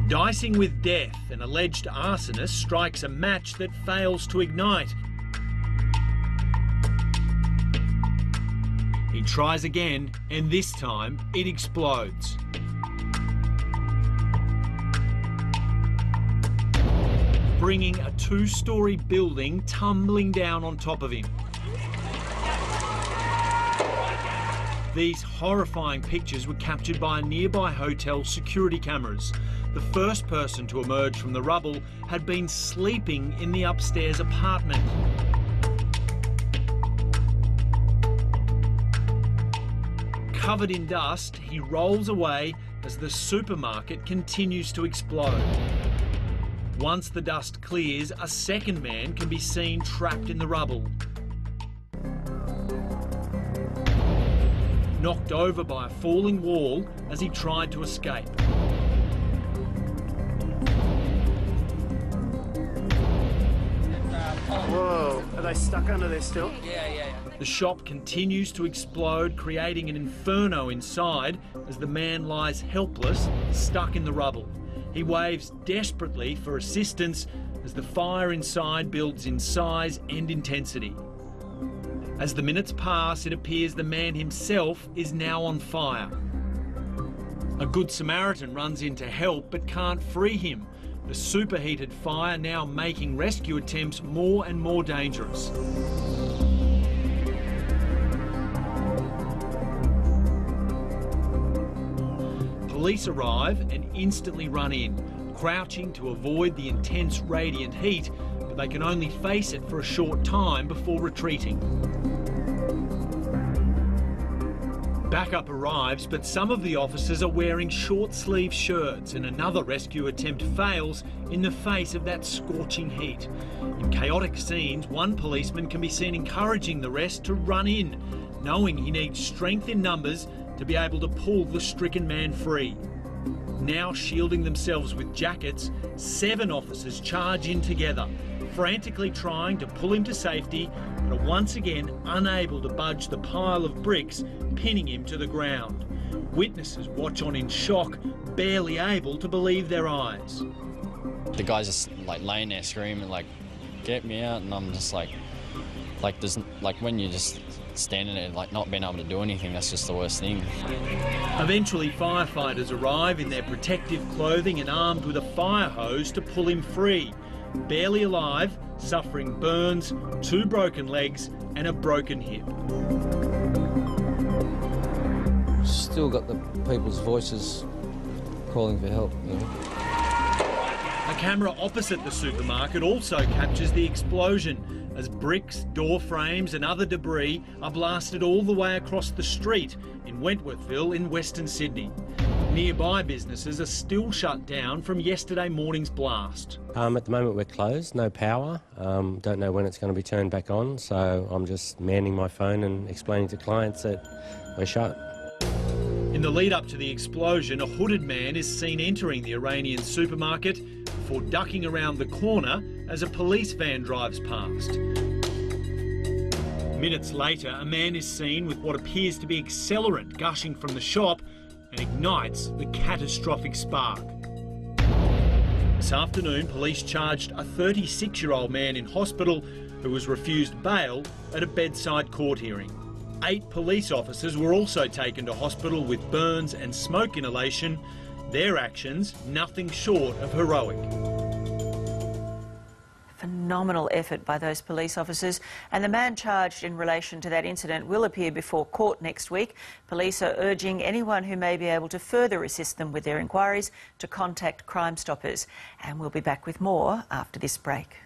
Dicing with death, an alleged arsonist strikes a match that fails to ignite. He tries again, and this time it explodes. Bringing a two-storey building tumbling down on top of him. These horrifying pictures were captured by a nearby hotel's security cameras. The first person to emerge from the rubble had been sleeping in the upstairs apartment. Covered in dust, he rolls away as the supermarket continues to explode. Once the dust clears, a second man can be seen trapped in the rubble. Knocked over by a falling wall as he tried to escape. Whoa, are they stuck under there still? Yeah. The shop continues to explode, creating an inferno inside as the man lies helpless, stuck in the rubble. He waves desperately for assistance as the fire inside builds in size and intensity. As the minutes pass, it appears the man himself is now on fire. A Good Samaritan runs in to help but can't free him. The superheated fire now making rescue attempts more and more dangerous. Police arrive and instantly run in, crouching to avoid the intense radiant heat, but they can only face it for a short time before retreating. Backup arrives, but some of the officers are wearing short-sleeve shirts and another rescue attempt fails in the face of that scorching heat. In chaotic scenes, one policeman can be seen encouraging the rest to run in, knowing he needs strength in numbers to be able to pull the stricken man free. Now shielding themselves with jackets, 7 officers charge in together, frantically trying to pull him to safety, but are once again unable to budge the pile of bricks, pinning him to the ground. Witnesses watch on in shock, barely able to believe their eyes. The guy's just like laying there screaming like, "Get me out!" and I'm just like there's like when you're just standing there like not being able to do anything, that's just the worst thing. Eventually firefighters arrive in their protective clothing and armed with a fire hose to pull him free. Barely alive, suffering burns, 2 broken legs and a broken hip. Still got the people's voices calling for help, you know. A camera opposite the supermarket also captures the explosion as bricks, door frames and other debris are blasted all the way across the street in Wentworthville in Western Sydney. Nearby businesses are still shut down from yesterday morning's blast. At the moment we're closed, no power. Don't know when it's going to be turned back on, so I'm just manning my phone and explaining to clients that we're shut. In the lead up to the explosion, a hooded man is seen entering the Iranian supermarket before ducking around the corner as a police van drives past. Minutes later, a man is seen with what appears to be accelerant gushing from the shop and ignites the catastrophic spark. This afternoon, police charged a 36-year-old man in hospital who was refused bail at a bedside court hearing. 8 police officers were also taken to hospital with burns and smoke inhalation. Their actions, nothing short of heroic. Phenomenal effort by those police officers, and the man charged in relation to that incident will appear before court next week. Police are urging anyone who may be able to further assist them with their inquiries to contact Crime Stoppers, and we'll be back with more after this break.